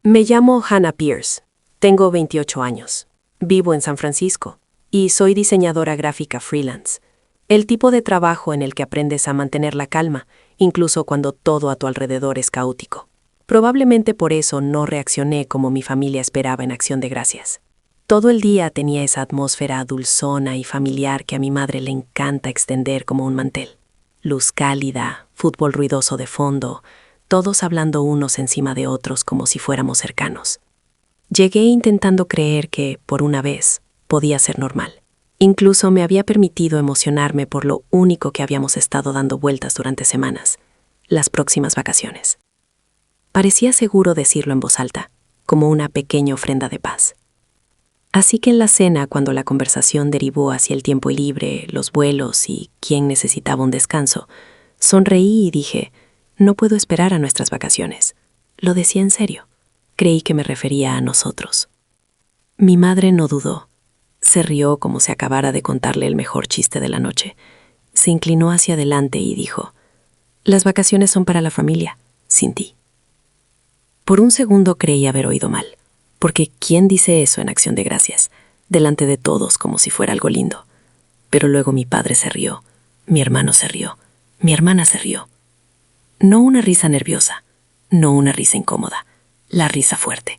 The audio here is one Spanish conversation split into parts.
Me llamo Hannah Pierce. Tengo 28 años. Vivo en San Francisco y soy diseñadora gráfica freelance. El tipo de trabajo en el que aprendes a mantener la calma, incluso cuando todo a tu alrededor es caótico. Probablemente por eso no reaccioné como mi familia esperaba en Acción de Gracias. Todo el día tenía esa atmósfera dulzona y familiar que a mi madre le encanta extender como un mantel. Luz cálida, fútbol ruidoso de fondo, todos hablando unos encima de otros como si fuéramos cercanos. Llegué intentando creer que, por una vez, podía ser normal. Incluso me había permitido emocionarme por lo único que habíamos estado dando vueltas durante semanas, las próximas vacaciones. Parecía seguro decirlo en voz alta, como una pequeña ofrenda de paz. Así que en la cena, cuando la conversación derivó hacia el tiempo libre, los vuelos y quién necesitaba un descanso, sonreí y dije, no puedo esperar a nuestras vacaciones. Lo decía en serio. Creí que me refería a nosotros. Mi madre no dudó. Se rió como si acabara de contarle el mejor chiste de la noche. Se inclinó hacia adelante y dijo, las vacaciones son para la familia, sin ti. Por un segundo creí haber oído mal, porque ¿quién dice eso en Acción de Gracias? Delante de todos como si fuera algo lindo. Pero luego mi padre se rió, mi hermano se rió, mi hermana se rió. No una risa nerviosa, no una risa incómoda, la risa fuerte,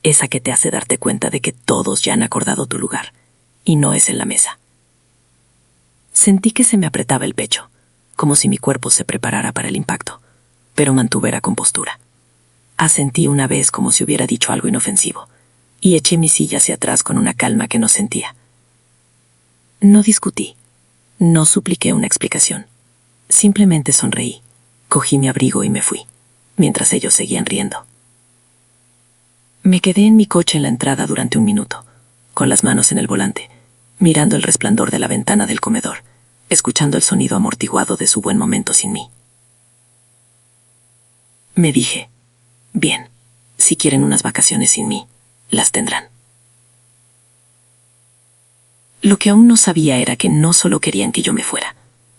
esa que te hace darte cuenta de que todos ya han acordado tu lugar, y no es en la mesa. Sentí que se me apretaba el pecho, como si mi cuerpo se preparara para el impacto, pero mantuve la compostura. Asentí una vez como si hubiera dicho algo inofensivo, y eché mi silla hacia atrás con una calma que no sentía. No discutí, no supliqué una explicación, simplemente sonreí, cogí mi abrigo y me fui, mientras ellos seguían riendo. Me quedé en mi coche en la entrada durante un minuto, con las manos en el volante, mirando el resplandor de la ventana del comedor, escuchando el sonido amortiguado de su buen momento sin mí. Me dije, bien, si quieren unas vacaciones sin mí, las tendrán. Lo que aún no sabía era que no solo querían que yo me fuera,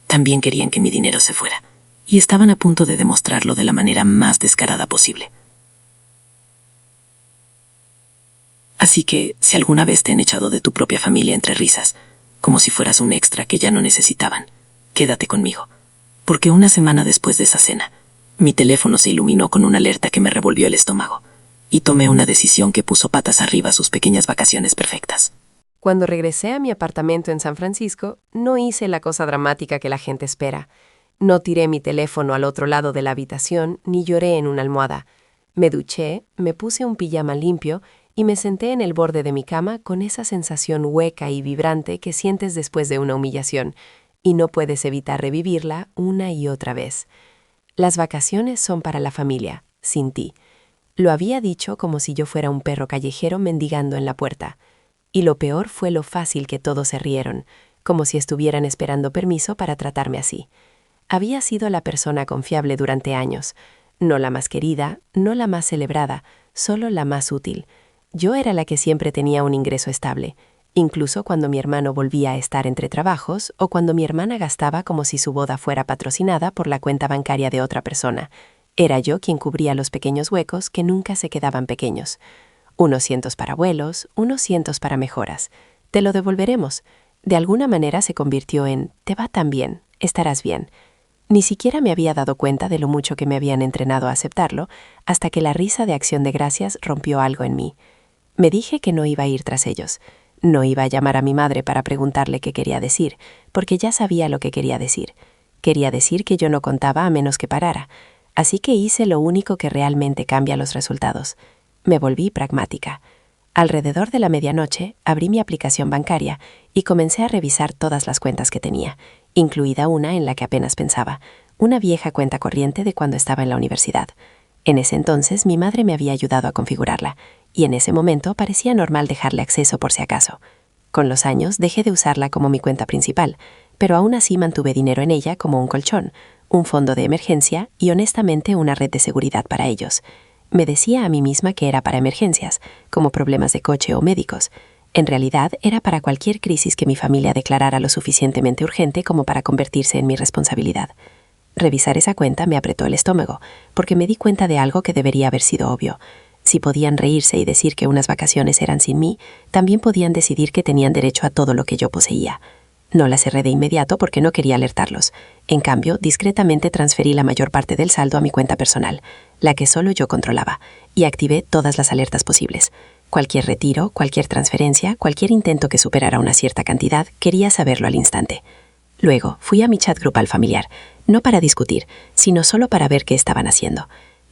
también querían que mi dinero se fuera, y estaban a punto de demostrarlo de la manera más descarada posible. Así que, si alguna vez te han echado de tu propia familia entre risas, como si fueras un extra que ya no necesitaban, quédate conmigo, porque una semana después de esa cena, mi teléfono se iluminó con una alerta que me revolvió el estómago, y tomé una decisión que puso patas arriba sus pequeñas vacaciones perfectas. Cuando regresé a mi apartamento en San Francisco, no hice la cosa dramática que la gente espera. No tiré mi teléfono al otro lado de la habitación ni lloré en una almohada. Me duché, me puse un pijama limpio y me senté en el borde de mi cama con esa sensación hueca y vibrante que sientes después de una humillación, y no puedes evitar revivirla una y otra vez. Las vacaciones son para la familia, sin ti. Lo había dicho como si yo fuera un perro callejero mendigando en la puerta. Y lo peor fue lo fácil que todos se rieron, como si estuvieran esperando permiso para tratarme así. Había sido la persona confiable durante años, no la más querida, no la más celebrada, solo la más útil. Yo era la que siempre tenía un ingreso estable, incluso cuando mi hermano volvía a estar entre trabajos o cuando mi hermana gastaba como si su boda fuera patrocinada por la cuenta bancaria de otra persona. Era yo quien cubría los pequeños huecos que nunca se quedaban pequeños. Unos cientos para vuelos, unos cientos para mejoras. Te lo devolveremos. De alguna manera se convirtió en, te va tan bien, estarás bien. Ni siquiera me había dado cuenta de lo mucho que me habían entrenado a aceptarlo, hasta que la risa de Acción de Gracias rompió algo en mí. Me dije que no iba a ir tras ellos. No iba a llamar a mi madre para preguntarle qué quería decir, porque ya sabía lo que quería decir. Quería decir que yo no contaba a menos que parara. Así que hice lo único que realmente cambia los resultados. Me volví pragmática. Alrededor de la medianoche, abrí mi aplicación bancaria y comencé a revisar todas las cuentas que tenía, incluida una en la que apenas pensaba, una vieja cuenta corriente de cuando estaba en la universidad. En ese entonces, mi madre me había ayudado a configurarla, y en ese momento parecía normal dejarle acceso por si acaso. Con los años, dejé de usarla como mi cuenta principal, pero aún así mantuve dinero en ella como un colchón, un fondo de emergencia y honestamente una red de seguridad para ellos. Me decía a mí misma que era para emergencias, como problemas de coche o médicos. En realidad, era para cualquier crisis que mi familia declarara lo suficientemente urgente como para convertirse en mi responsabilidad. Revisar esa cuenta me apretó el estómago, porque me di cuenta de algo que debería haber sido obvio. Si podían reírse y decir que unas vacaciones eran sin mí, también podían decidir que tenían derecho a todo lo que yo poseía. No las cerré de inmediato porque no quería alertarlos. En cambio, discretamente transferí la mayor parte del saldo a mi cuenta personal, la que solo yo controlaba, y activé todas las alertas posibles. Cualquier retiro, cualquier transferencia, cualquier intento que superara una cierta cantidad, quería saberlo al instante. Luego, fui a mi chat grupal familiar, no para discutir, sino solo para ver qué estaban haciendo.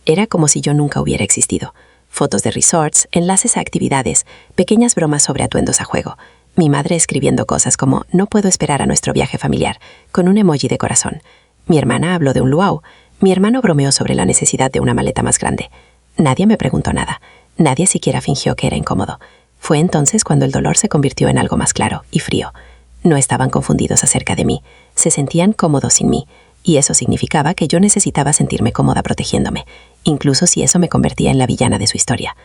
Era como si yo nunca hubiera existido. Fotos de resorts, enlaces a actividades, pequeñas bromas sobre atuendos a juego. Mi madre escribiendo cosas como «No puedo esperar a nuestro viaje familiar», con un emoji de corazón. Mi hermana habló de un luau. Mi hermano bromeó sobre la necesidad de una maleta más grande. Nadie me preguntó nada. Nadie siquiera fingió que era incómodo. Fue entonces cuando el dolor se convirtió en algo más claro y frío. No estaban confundidos acerca de mí. Se sentían cómodos sin mí. Y eso significaba que yo necesitaba sentirme cómoda protegiéndome, incluso si eso me convertía en la villana de su historia.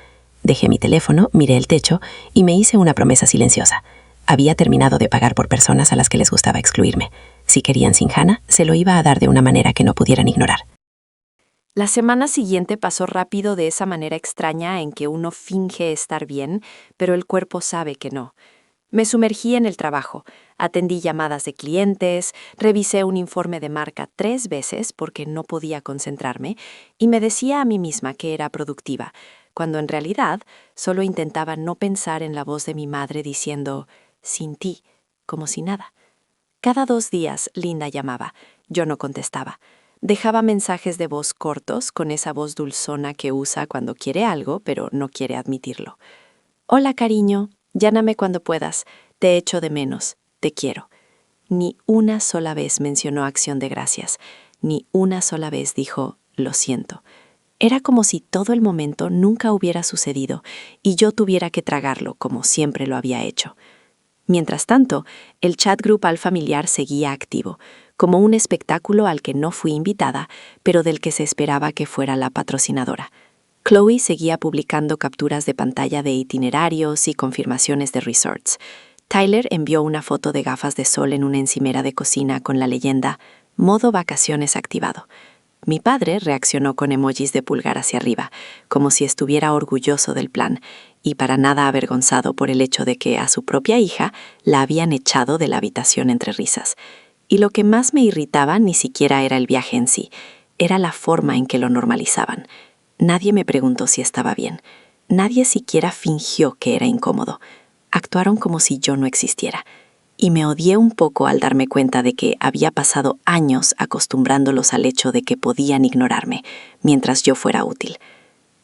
Dejé mi teléfono, miré el techo y me hice una promesa silenciosa. Había terminado de pagar por personas a las que les gustaba excluirme. Si querían sin Hannah, se lo iba a dar de una manera que no pudieran ignorar. La semana siguiente pasó rápido de esa manera extraña en que uno finge estar bien, pero el cuerpo sabe que no. Me sumergí en el trabajo, atendí llamadas de clientes, revisé un informe de marca 3 veces porque no podía concentrarme y me decía a mí misma que era productiva, cuando en realidad solo intentaba no pensar en la voz de mi madre diciendo «sin ti», como si nada. Cada 2 días Linda llamaba, yo no contestaba. Dejaba mensajes de voz cortos con esa voz dulzona que usa cuando quiere algo pero no quiere admitirlo. «Hola, cariño. Llámame cuando puedas. Te echo de menos. Te quiero». Ni una sola vez mencionó acción de gracias. Ni una sola vez dijo, lo siento. Era como si todo el momento nunca hubiera sucedido y yo tuviera que tragarlo como siempre lo había hecho. Mientras tanto, el chat grupal familiar seguía activo, como un espectáculo al que no fui invitada, pero del que se esperaba que fuera la patrocinadora. Chloe seguía publicando capturas de pantalla de itinerarios y confirmaciones de resorts. Tyler envió una foto de gafas de sol en una encimera de cocina con la leyenda «Modo vacaciones activado». Mi padre reaccionó con emojis de pulgar hacia arriba, como si estuviera orgulloso del plan, y para nada avergonzado por el hecho de que a su propia hija la habían echado de la habitación entre risas. Y lo que más me irritaba ni siquiera era el viaje en sí, era la forma en que lo normalizaban. Nadie me preguntó si estaba bien. Nadie siquiera fingió que era incómodo. Actuaron como si yo no existiera. Y me odié un poco al darme cuenta de que había pasado años acostumbrándolos al hecho de que podían ignorarme mientras yo fuera útil.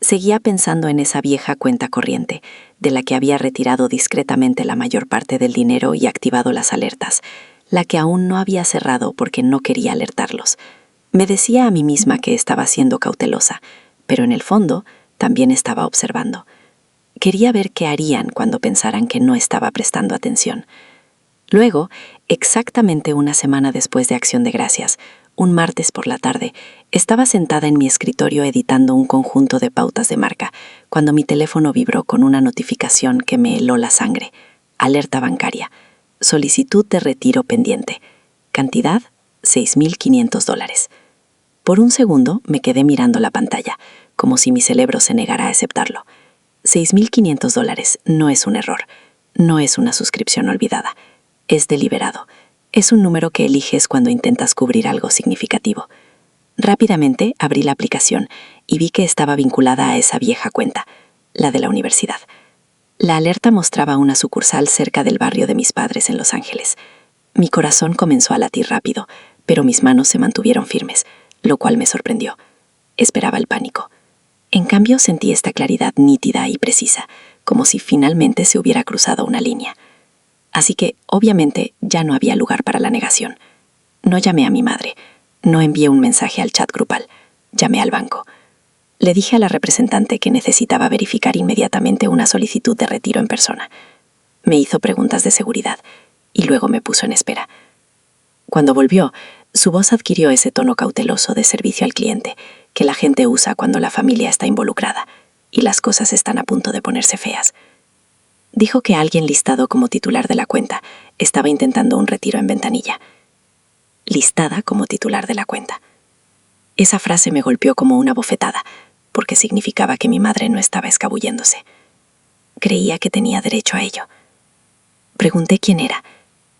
Seguía pensando en esa vieja cuenta corriente, de la que había retirado discretamente la mayor parte del dinero y activado las alertas, la que aún no había cerrado porque no quería alertarlos. Me decía a mí misma que estaba siendo cautelosa, pero en el fondo también estaba observando. Quería ver qué harían cuando pensaran que no estaba prestando atención. Luego, exactamente una semana después de Acción de Gracias, un martes por la tarde, estaba sentada en mi escritorio editando un conjunto de pautas de marca, cuando mi teléfono vibró con una notificación que me heló la sangre. Alerta bancaria. Solicitud de retiro pendiente. Cantidad, $6,500. Por un segundo me quedé mirando la pantalla, como si mi cerebro se negara a aceptarlo. $6,500 no es un error, no es una suscripción olvidada. Es deliberado. Es un número que eliges cuando intentas cubrir algo significativo. Rápidamente abrí la aplicación y vi que estaba vinculada a esa vieja cuenta, la de la universidad. La alerta mostraba una sucursal cerca del barrio de mis padres en Los Ángeles. Mi corazón comenzó a latir rápido, pero mis manos se mantuvieron firmes, lo cual me sorprendió. Esperaba el pánico. En cambio, sentí esta claridad nítida y precisa, como si finalmente se hubiera cruzado una línea. Así que, obviamente, ya no había lugar para la negación. No llamé a mi madre, no envié un mensaje al chat grupal, llamé al banco. Le dije a la representante que necesitaba verificar inmediatamente una solicitud de retiro en persona. Me hizo preguntas de seguridad y luego me puso en espera. Cuando volvió, su voz adquirió ese tono cauteloso de servicio al cliente que la gente usa cuando la familia está involucrada y las cosas están a punto de ponerse feas. Dijo que alguien listado como titular de la cuenta estaba intentando un retiro en ventanilla. Listada como titular de la cuenta. Esa frase me golpeó como una bofetada, porque significaba que mi madre no estaba escabulléndose. Creía que tenía derecho a ello. Pregunté quién era,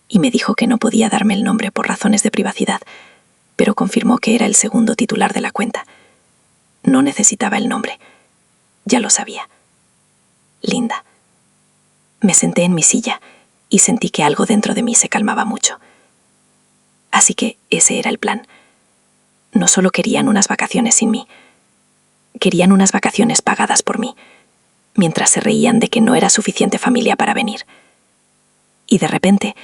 y me dijo que no podía darme el nombre por razones de privacidad, pero confirmó que era el segundo titular de la cuenta. No necesitaba el nombre. Ya lo sabía. Linda. Me senté en mi silla y sentí que algo dentro de mí se calmaba mucho. Así que ese era el plan. No solo querían unas vacaciones sin mí, querían unas vacaciones pagadas por mí, mientras se reían de que no era suficiente familia para venir. Y de repente,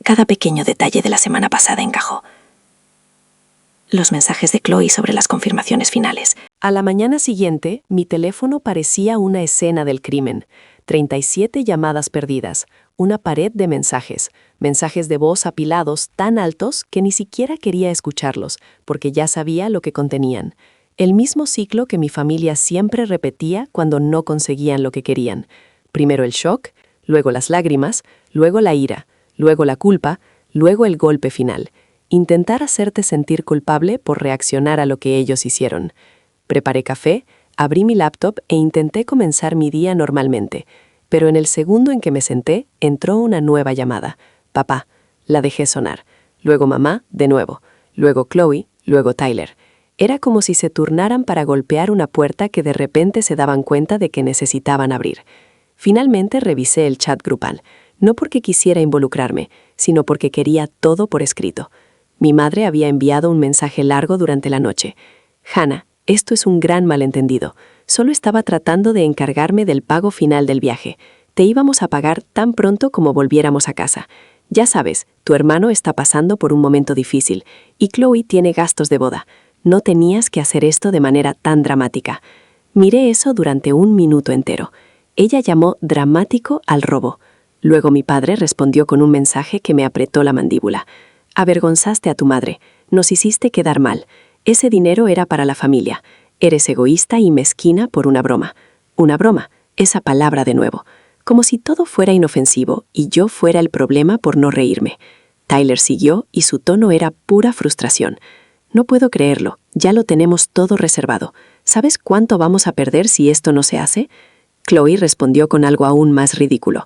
cada pequeño detalle de la semana pasada encajó. Los mensajes de Chloe sobre las confirmaciones finales. A la mañana siguiente, mi teléfono parecía una escena del crimen. 37 llamadas perdidas, una pared de mensajes, mensajes de voz apilados tan altos que ni siquiera quería escucharlos, porque ya sabía lo que contenían. El mismo ciclo que mi familia siempre repetía cuando no conseguían lo que querían. Primero el shock, luego las lágrimas, luego la ira, luego la culpa, luego el golpe final. Intentar hacerte sentir culpable por reaccionar a lo que ellos hicieron. Preparé café, abrí mi laptop e intenté comenzar mi día normalmente, pero en el segundo en que me senté, entró una nueva llamada. Papá, la dejé sonar. Luego mamá, de nuevo. Luego Chloe, luego Tyler. Era como si se turnaran para golpear una puerta que de repente se daban cuenta de que necesitaban abrir. Finalmente revisé el chat grupal, no porque quisiera involucrarme, sino porque quería todo por escrito. Mi madre había enviado un mensaje largo durante la noche. Hannah, esto es un gran malentendido. Solo estaba tratando de encargarme del pago final del viaje. Te íbamos a pagar tan pronto como volviéramos a casa. Ya sabes, tu hermano está pasando por un momento difícil y Chloe tiene gastos de boda. No tenías que hacer esto de manera tan dramática. Miré eso durante 1 minuto entero. Ella llamó dramático al robo. Luego mi padre respondió con un mensaje que me apretó la mandíbula. Avergonzaste a tu madre. Nos hiciste quedar mal. Ese dinero era para la familia. Eres egoísta y mezquina por una broma. Una broma, esa palabra de nuevo. Como si todo fuera inofensivo y yo fuera el problema por no reírme. Tyler siguió y su tono era pura frustración. No puedo creerlo, ya lo tenemos todo reservado. ¿Sabes cuánto vamos a perder si esto no se hace? Chloe respondió con algo aún más ridículo.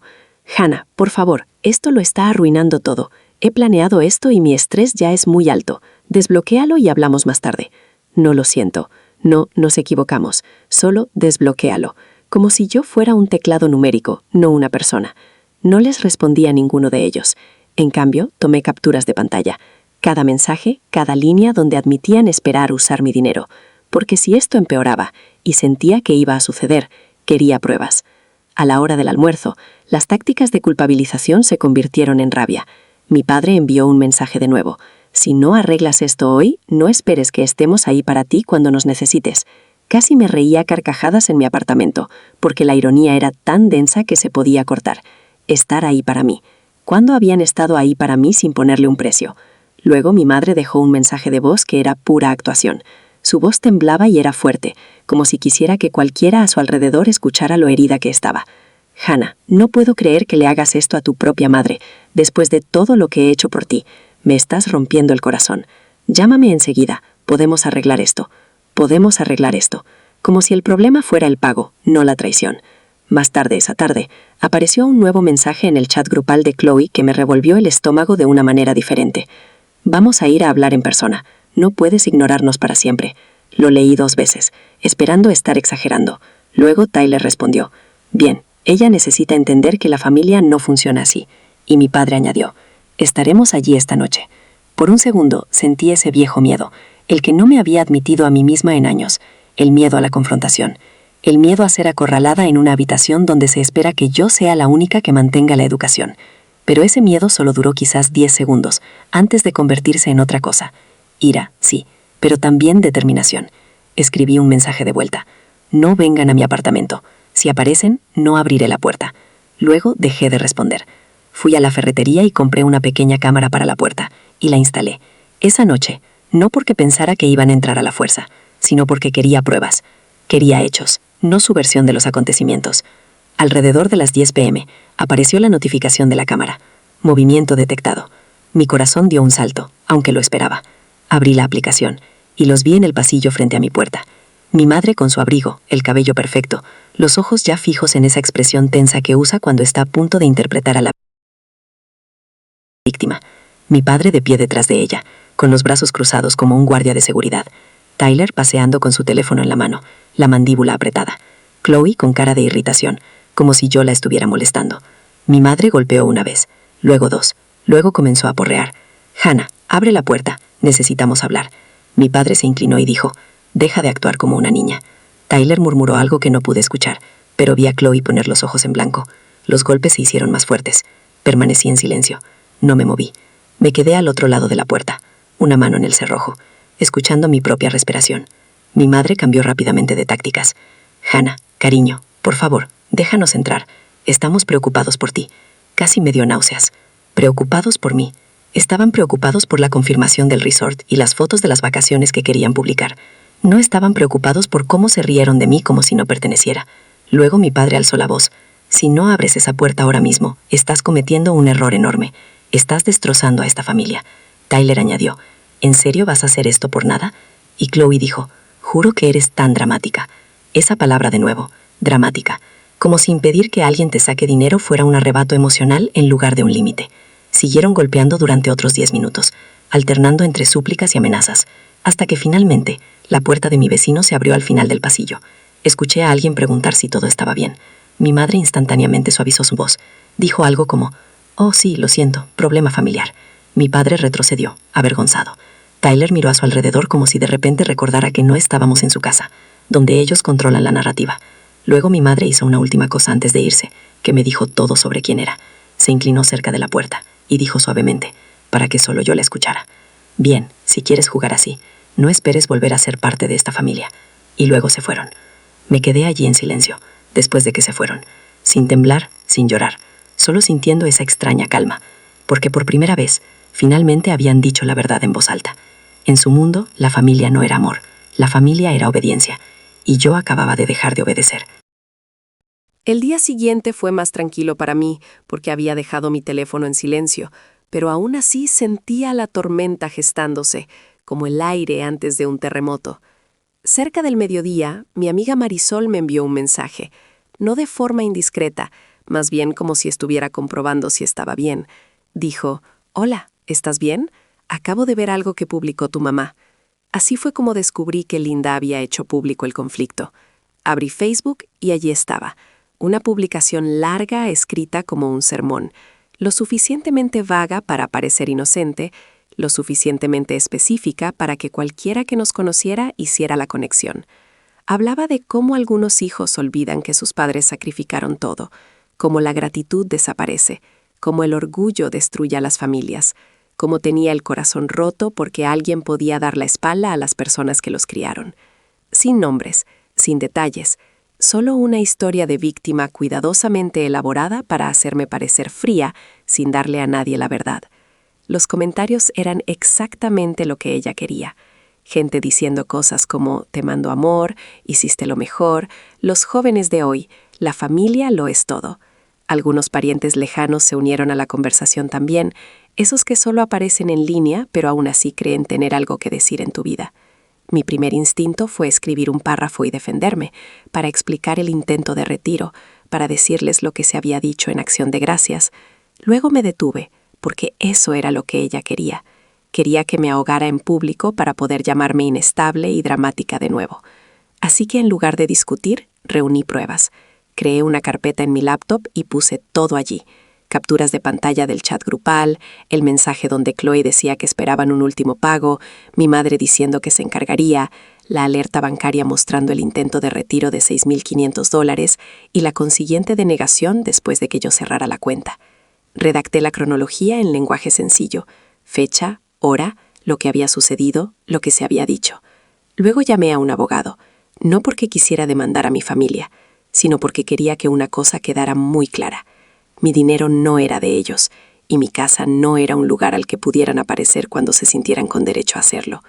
Hannah, por favor, esto lo está arruinando todo. He planeado esto y mi estrés ya es muy alto. Desbloquéalo y hablamos más tarde. No lo siento. No, nos equivocamos. Solo desbloquéalo. Como si yo fuera un teclado numérico, no una persona. No les respondí a ninguno de ellos. En cambio, tomé capturas de pantalla. Cada mensaje, cada línea donde admitían esperar usar mi dinero. Porque si esto empeoraba, y sentía que iba a suceder, quería pruebas. A la hora del almuerzo, las tácticas de culpabilización se convirtieron en rabia. Mi padre envió un mensaje de nuevo. Si no arreglas esto hoy, no esperes que estemos ahí para ti cuando nos necesites. Casi me reía a carcajadas en mi apartamento, porque la ironía era tan densa que se podía cortar. Estar ahí para mí. ¿Cuándo habían estado ahí para mí sin ponerle un precio? Luego mi madre dejó un mensaje de voz que era pura actuación. Su voz temblaba y era fuerte, como si quisiera que cualquiera a su alrededor escuchara lo herida que estaba. Hannah, no puedo creer que le hagas esto a tu propia madre, después de todo lo que he hecho por ti. Me estás rompiendo el corazón. Llámame enseguida. Podemos arreglar esto. Podemos arreglar esto. Como si el problema fuera el pago, no la traición. Más tarde esa tarde, apareció un nuevo mensaje en el chat grupal de Chloe que me revolvió el estómago de una manera diferente. Vamos a ir a hablar en persona. No puedes ignorarnos para siempre. Lo leí 2 veces, esperando estar exagerando. Luego Tyler respondió. Bien, ella necesita entender que la familia no funciona así. Y mi padre añadió. Estaremos allí esta noche. Por un segundo sentí ese viejo miedo, el que no me había admitido a mí misma en años, el miedo a la confrontación, el miedo a ser acorralada en una habitación donde se espera que yo sea la única que mantenga la educación. Pero ese miedo solo duró quizás 10 segundos, antes de convertirse en otra cosa. Ira, sí, pero también determinación. Escribí un mensaje de vuelta. No vengan a mi apartamento. Si aparecen, no abriré la puerta. Luego dejé de responder. Fui a la ferretería y compré una pequeña cámara para la puerta, y la instalé. Esa noche, no porque pensara que iban a entrar a la fuerza, sino porque quería pruebas. Quería hechos, no su versión de los acontecimientos. Alrededor de las 10 p.m., apareció la notificación de la cámara. Movimiento detectado. Mi corazón dio un salto, aunque lo esperaba. Abrí la aplicación, y los vi en el pasillo frente a mi puerta. Mi madre con su abrigo, el cabello perfecto, los ojos ya fijos en esa expresión tensa que usa cuando está a punto de interpretar a la víctima. Mi padre de pie detrás de ella, con los brazos cruzados como un guardia de seguridad. Tyler paseando con su teléfono en la mano, la mandíbula apretada. Chloe con cara de irritación, como si yo la estuviera molestando. Mi madre golpeó una vez, luego dos, luego comenzó a porrear. Hannah, abre la puerta, necesitamos hablar. Mi padre se inclinó y dijo, deja de actuar como una niña. Tyler murmuró algo que no pude escuchar, pero vi a Chloe poner los ojos en blanco. Los golpes se hicieron más fuertes. Permanecí en silencio. No me moví. Me quedé al otro lado de la puerta, una mano en el cerrojo, escuchando mi propia respiración. Mi madre cambió rápidamente de tácticas. Hannah, cariño, por favor, déjanos entrar. Estamos preocupados por ti. Casi me dio náuseas. Preocupados por mí. Estaban preocupados por la confirmación del resort y las fotos de las vacaciones que querían publicar. No estaban preocupados por cómo se rieron de mí como si no perteneciera. Luego mi padre alzó la voz. Si no abres esa puerta ahora mismo, estás cometiendo un error enorme. Estás destrozando a esta familia. Tyler añadió, ¿en serio vas a hacer esto por nada? Y Chloe dijo, juro que eres tan dramática. Esa palabra de nuevo, dramática. Como si impedir que alguien te saque dinero fuera un arrebato emocional en lugar de un límite. Siguieron golpeando durante otros 10 minutos, alternando entre súplicas y amenazas, hasta que finalmente la puerta de mi vecino se abrió al final del pasillo. Escuché a alguien preguntar si todo estaba bien. Mi madre instantáneamente suavizó su voz. Dijo algo como, oh sí, lo siento, problema familiar. Mi padre retrocedió, avergonzado. Tyler miró a su alrededor como si de repente recordara que no estábamos en su casa, donde ellos controlan la narrativa. Luego mi madre hizo una última cosa antes de irse, que me dijo todo sobre quién era. Se inclinó cerca de la puerta y dijo suavemente, para que solo yo la escuchara. Bien, si quieres jugar así, no esperes volver a ser parte de esta familia. Y luego se fueron. Me quedé allí en silencio, después de que se fueron, sin temblar, sin llorar, solo sintiendo esa extraña calma, porque por primera vez, finalmente habían dicho la verdad en voz alta. En su mundo, la familia no era amor, la familia era obediencia, y yo acababa de dejar de obedecer. El día siguiente fue más tranquilo para mí, porque había dejado mi teléfono en silencio, pero aún así sentía la tormenta gestándose, como el aire antes de un terremoto. Cerca del mediodía, mi amiga Marisol me envió un mensaje, no de forma indiscreta, más bien como si estuviera comprobando si estaba bien. Dijo, hola, ¿estás bien? Acabo de ver algo que publicó tu mamá. Así fue como descubrí que Linda había hecho público el conflicto. Abrí Facebook y allí estaba, una publicación larga escrita como un sermón, lo suficientemente vaga para parecer inocente, lo suficientemente específica para que cualquiera que nos conociera hiciera la conexión. Hablaba de cómo algunos hijos olvidan que sus padres sacrificaron todo, cómo la gratitud desaparece, cómo el orgullo destruye a las familias, cómo tenía el corazón roto porque alguien podía dar la espalda a las personas que los criaron. Sin nombres, sin detalles, solo una historia de víctima cuidadosamente elaborada para hacerme parecer fría sin darle a nadie la verdad. Los comentarios eran exactamente lo que ella quería. Gente diciendo cosas como, te mando amor, hiciste lo mejor, los jóvenes de hoy, la familia lo es todo. Algunos parientes lejanos se unieron a la conversación también, esos que solo aparecen en línea, pero aún así creen tener algo que decir en tu vida. Mi primer instinto fue escribir un párrafo y defenderme, para explicar el intento de retiro, para decirles lo que se había dicho en acción de gracias. Luego me detuve, porque eso era lo que ella quería. Quería que me ahogara en público para poder llamarme inestable y dramática de nuevo. Así que en lugar de discutir, reuní pruebas. Creé una carpeta en mi laptop y puse todo allí. Capturas de pantalla del chat grupal, el mensaje donde Chloe decía que esperaban un último pago, mi madre diciendo que se encargaría, la alerta bancaria mostrando el intento de retiro de $6,500 y la consiguiente denegación después de que yo cerrara la cuenta. Redacté la cronología en lenguaje sencillo, fecha, hora, lo que había sucedido, lo que se había dicho. Luego llamé a un abogado, no porque quisiera demandar a mi familia, sino porque quería que una cosa quedara muy clara. Mi dinero no era de ellos, y mi casa no era un lugar al que pudieran aparecer cuando se sintieran con derecho a hacerlo.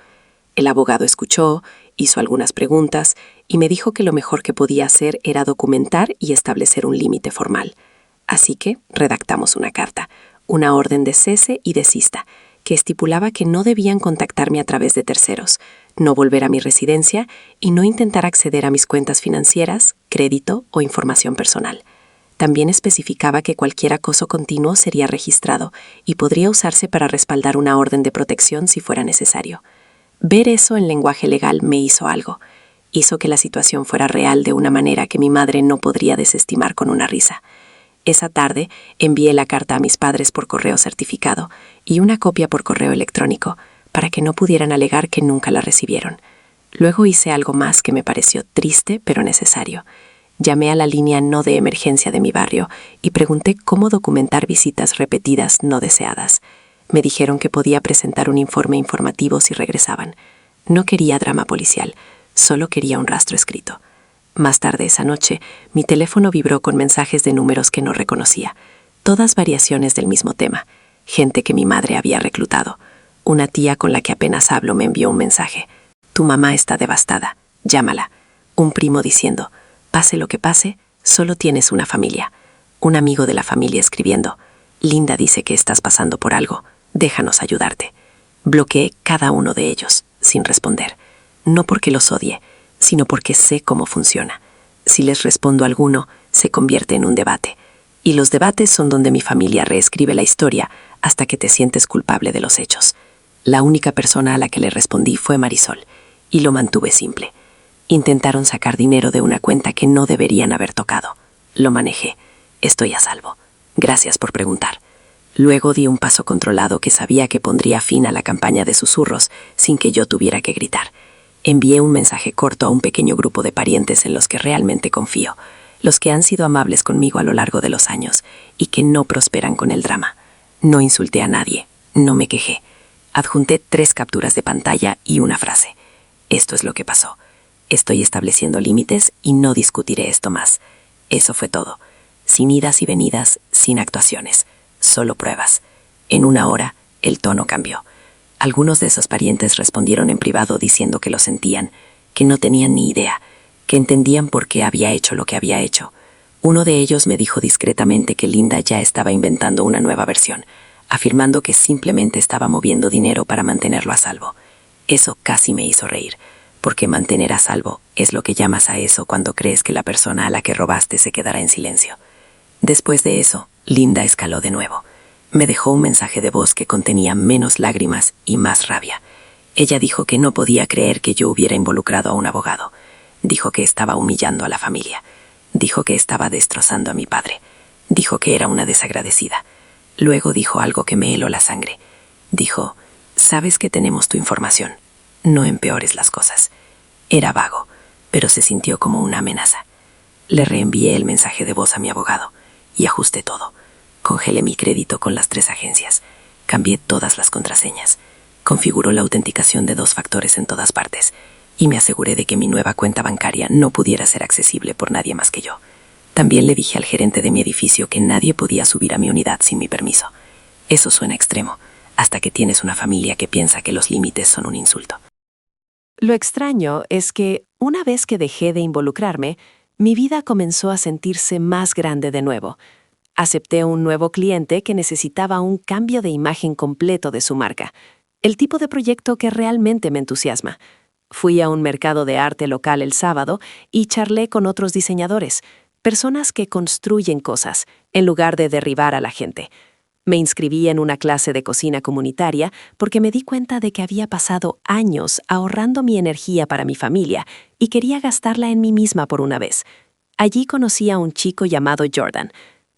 El abogado escuchó, hizo algunas preguntas, y me dijo que lo mejor que podía hacer era documentar y establecer un límite formal. Así que redactamos una carta, una orden de cese y desista, que estipulaba que no debían contactarme a través de terceros, no volver a mi residencia y no intentar acceder a mis cuentas financieras, crédito o información personal. También especificaba que cualquier acoso continuo sería registrado y podría usarse para respaldar una orden de protección si fuera necesario. Ver eso en lenguaje legal me hizo algo. Hizo que la situación fuera real de una manera que mi madre no podría desestimar con una risa. Esa tarde envié la carta a mis padres por correo certificado y una copia por correo electrónico para que no pudieran alegar que nunca la recibieron. Luego hice algo más que me pareció triste pero necesario. Llamé a la línea no de emergencia de mi barrio y pregunté cómo documentar visitas repetidas no deseadas. Me dijeron que podía presentar un informe informativo si regresaban. No quería drama policial, solo quería un rastro escrito. Más tarde esa noche, mi teléfono vibró con mensajes de números que no reconocía. Todas variaciones del mismo tema. Gente que mi madre había reclutado. Una tía con la que apenas hablo me envió un mensaje. Tu mamá está devastada, llámala. Un primo diciendo, pase lo que pase, solo tienes una familia. Un amigo de la familia escribiendo, Linda dice que estás pasando por algo, déjanos ayudarte. Bloqueé cada uno de ellos, sin responder. No porque los odie, sino porque sé cómo funciona. Si les respondo a alguno, se convierte en un debate. Y los debates son donde mi familia reescribe la historia hasta que te sientes culpable de los hechos. La única persona a la que le respondí fue Marisol, y lo mantuve simple. Intentaron sacar dinero de una cuenta que no deberían haber tocado. Lo manejé. Estoy a salvo. Gracias por preguntar. Luego di un paso controlado que sabía que pondría fin a la campaña de susurros sin que yo tuviera que gritar. Envié un mensaje corto a un pequeño grupo de parientes en los que realmente confío, los que han sido amables conmigo a lo largo de los años y que no prosperan con el drama. No insulté a nadie, no me quejé. Adjunté 3 capturas de pantalla y una frase. Esto es lo que pasó. Estoy estableciendo límites y no discutiré esto más. Eso fue todo. Sin idas y venidas, sin actuaciones. Solo pruebas. En una hora, el tono cambió. Algunos de esos parientes respondieron en privado diciendo que lo sentían, que no tenían ni idea, que entendían por qué había hecho lo que había hecho. Uno de ellos me dijo discretamente que Linda ya estaba inventando una nueva versión, afirmando que simplemente estaba moviendo dinero para mantenerlo a salvo. Eso casi me hizo reír, porque mantener a salvo es lo que llamas a eso cuando crees que la persona a la que robaste se quedará en silencio. Después de eso, Linda escaló de nuevo. Me dejó un mensaje de voz que contenía menos lágrimas y más rabia. Ella dijo que no podía creer que yo hubiera involucrado a un abogado. Dijo que estaba humillando a la familia. Dijo que estaba destrozando a mi padre. Dijo que era una desagradecida. Luego dijo algo que me heló la sangre. Dijo, sabes que tenemos tu información. No empeores las cosas. Era vago, pero se sintió como una amenaza. Le reenvié el mensaje de voz a mi abogado y ajusté todo. Congelé mi crédito con las 3 agencias. Cambié todas las contraseñas. Configuró la autenticación de 2 factores en todas partes y me aseguré de que mi nueva cuenta bancaria no pudiera ser accesible por nadie más que yo. También le dije al gerente de mi edificio que nadie podía subir a mi unidad sin mi permiso. Eso suena extremo, hasta que tienes una familia que piensa que los límites son un insulto. Lo extraño es que, una vez que dejé de involucrarme, mi vida comenzó a sentirse más grande de nuevo. Acepté un nuevo cliente que necesitaba un cambio de imagen completo de su marca, el tipo de proyecto que realmente me entusiasma. Fui a un mercado de arte local el sábado y charlé con otros diseñadores, personas que construyen cosas, en lugar de derribar a la gente. Me inscribí en una clase de cocina comunitaria porque me di cuenta de que había pasado años ahorrando mi energía para mi familia y quería gastarla en mí misma por una vez. Allí conocí a un chico llamado Jordan.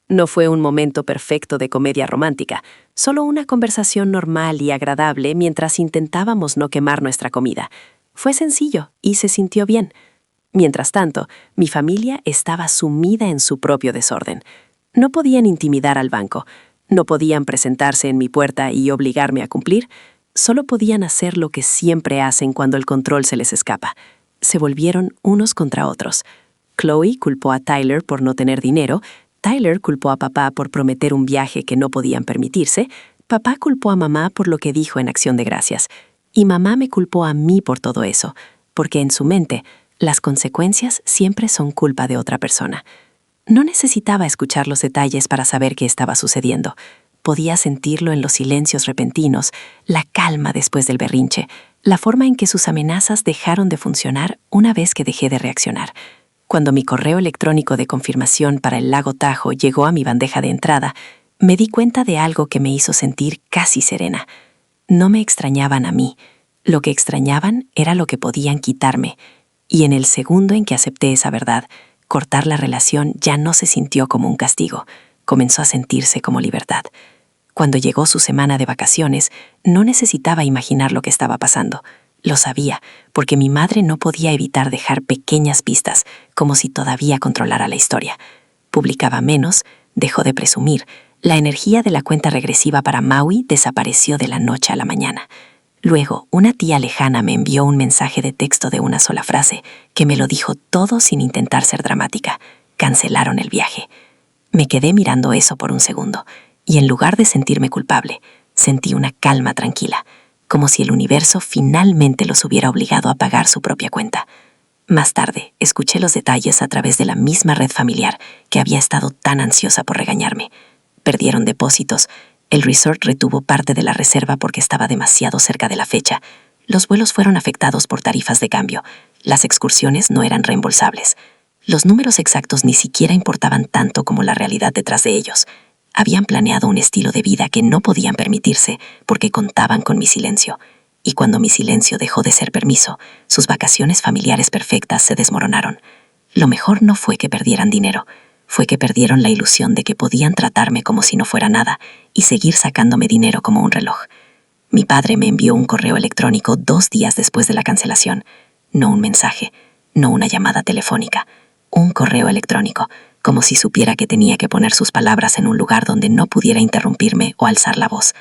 No fue un momento perfecto de comedia romántica, solo una conversación normal y agradable mientras intentábamos no quemar nuestra comida. Fue sencillo y se sintió bien. Mientras tanto, mi familia estaba sumida en su propio desorden. No podían intimidar al banco. No podían presentarse en mi puerta y obligarme a cumplir. Solo podían hacer lo que siempre hacen cuando el control se les escapa. Se volvieron unos contra otros. Chloe culpó a Tyler por no tener dinero. Tyler culpó a papá por prometer un viaje que no podían permitirse. Papá culpó a mamá por lo que dijo en Acción de Gracias. Y mamá me culpó a mí por todo eso, porque en su mente, las consecuencias siempre son culpa de otra persona. No necesitaba escuchar los detalles para saber qué estaba sucediendo. Podía sentirlo en los silencios repentinos, la calma después del berrinche, la forma en que sus amenazas dejaron de funcionar una vez que dejé de reaccionar. Cuando mi correo electrónico de confirmación para el lago Tahoe llegó a mi bandeja de entrada, me di cuenta de algo que me hizo sentir casi serena. No me extrañaban a mí. Lo que extrañaban era lo que podían quitarme. Y en el segundo en que acepté esa verdad, cortar la relación ya no se sintió como un castigo, comenzó a sentirse como libertad. Cuando llegó su semana de vacaciones, no necesitaba imaginar lo que estaba pasando. Lo sabía, porque mi madre no podía evitar dejar pequeñas pistas, como si todavía controlara la historia. Publicaba menos, dejó de presumir. La energía de la cuenta regresiva para Maui desapareció de la noche a la mañana. Luego, una tía lejana me envió un mensaje de texto de una sola frase, que me lo dijo todo sin intentar ser dramática. Cancelaron el viaje. Me quedé mirando eso por un segundo, y en lugar de sentirme culpable, sentí una calma tranquila, como si el universo finalmente los hubiera obligado a pagar su propia cuenta. Más tarde, escuché los detalles a través de la misma red familiar que había estado tan ansiosa por regañarme. Perdieron depósitos. El resort retuvo parte de la reserva porque estaba demasiado cerca de la fecha. Los vuelos fueron afectados por tarifas de cambio. Las excursiones no eran reembolsables. Los números exactos ni siquiera importaban tanto como la realidad detrás de ellos. Habían planeado un estilo de vida que no podían permitirse porque contaban con mi silencio. Y cuando mi silencio dejó de ser permiso, sus vacaciones familiares perfectas se desmoronaron. Lo mejor no fue que perdieran dinero, fue que perdieron la ilusión de que podían tratarme como si no fuera nada y seguir sacándome dinero como un reloj. Mi padre me envió un correo electrónico 2 días después de la cancelación. No un mensaje, no una llamada telefónica. Un correo electrónico, como si supiera que tenía que poner sus palabras en un lugar donde no pudiera interrumpirme o alzar la voz.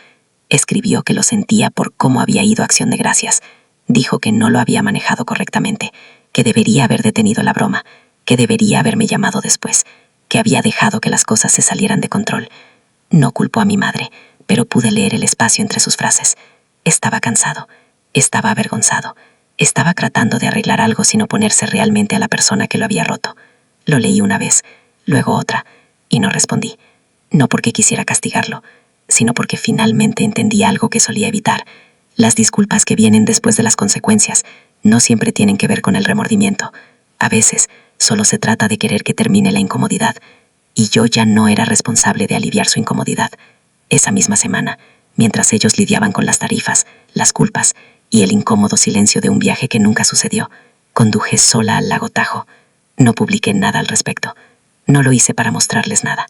Escribió que lo sentía por cómo había ido a Acción de Gracias. Dijo que no lo había manejado correctamente, que debería haber detenido la broma, que debería haberme llamado después, que había dejado que las cosas se salieran de control. No culpó a mi madre, pero pude leer el espacio entre sus frases. Estaba cansado, estaba avergonzado, estaba tratando de arreglar algo sin oponerse realmente a la persona que lo había roto. Lo leí una vez, luego otra, y no respondí. No porque quisiera castigarlo, sino porque finalmente entendí algo que solía evitar. Las disculpas que vienen después de las consecuencias no siempre tienen que ver con el remordimiento. A veces, solo se trata de querer que termine la incomodidad, y yo ya no era responsable de aliviar su incomodidad. Esa misma semana, mientras ellos lidiaban con las tarifas, las culpas y el incómodo silencio de un viaje que nunca sucedió, conduje sola al lago Tahoe. No publiqué nada al respecto. No lo hice para mostrarles nada.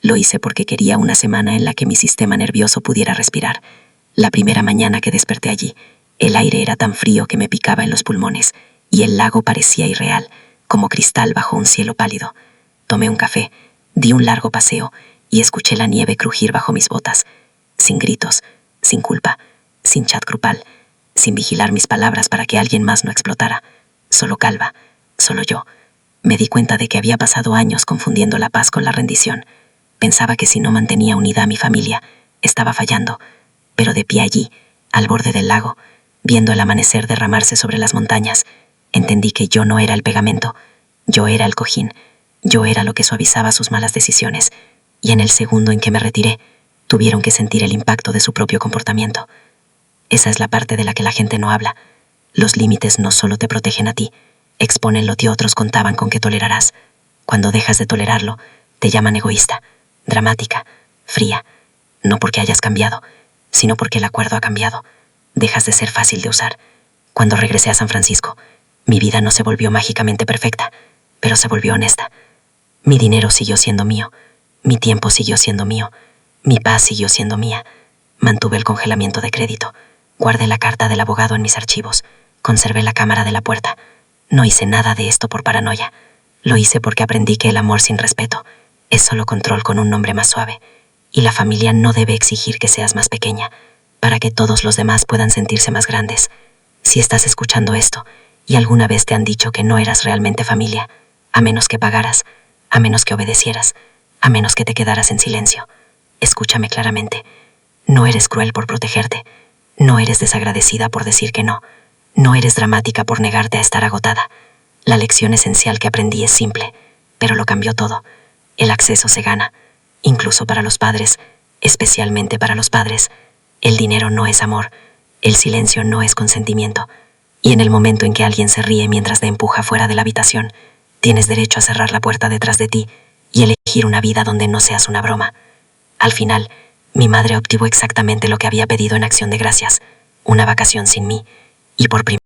Lo hice porque quería una semana en la que mi sistema nervioso pudiera respirar. La primera mañana que desperté allí, el aire era tan frío que me picaba en los pulmones, y el lago parecía irreal, como cristal bajo un cielo pálido. Tomé un café, di un largo paseo y escuché la nieve crujir bajo mis botas. Sin gritos, sin culpa, sin chat grupal, sin vigilar mis palabras para que alguien más no explotara. Solo calma, solo yo. Me di cuenta de que había pasado años confundiendo la paz con la rendición. Pensaba que si no mantenía unida a mi familia, estaba fallando. Pero de pie allí, al borde del lago, viendo el amanecer derramarse sobre las montañas, entendí que yo no era el pegamento, yo era el cojín, yo era lo que suavizaba sus malas decisiones, y en el segundo en que me retiré, tuvieron que sentir el impacto de su propio comportamiento. Esa es la parte de la que la gente no habla. Los límites no solo te protegen a ti, exponen lo que otros contaban con que tolerarás. Cuando dejas de tolerarlo, te llaman egoísta, dramática, fría, no porque hayas cambiado, sino porque el acuerdo ha cambiado. Dejas de ser fácil de usar. Cuando regresé a San Francisco, mi vida no se volvió mágicamente perfecta, pero se volvió honesta. Mi dinero siguió siendo mío, mi tiempo siguió siendo mío, mi paz siguió siendo mía. Mantuve el congelamiento de crédito, guardé la carta del abogado en mis archivos, conservé la cámara de la puerta. No hice nada de esto por paranoia. Lo hice porque aprendí que el amor sin respeto es solo control con un nombre más suave, y la familia no debe exigir que seas más pequeña para que todos los demás puedan sentirse más grandes. Si estás escuchando esto y alguna vez te han dicho que no eras realmente familia, a menos que pagaras, a menos que obedecieras, a menos que te quedaras en silencio, escúchame claramente. No eres cruel por protegerte, no eres desagradecida por decir que no, no eres dramática por negarte a estar agotada. La lección esencial que aprendí es simple, pero lo cambió todo. El acceso se gana, incluso para los padres, especialmente para los padres. El dinero no es amor, El silencio no es consentimiento. Y en el momento en que alguien se ríe mientras te empuja fuera de la habitación, tienes derecho a cerrar la puerta detrás de ti y elegir una vida donde no seas una broma. Al final, mi madre obtuvo exactamente lo que había pedido en acción de gracias, una vacación sin mí, y por primera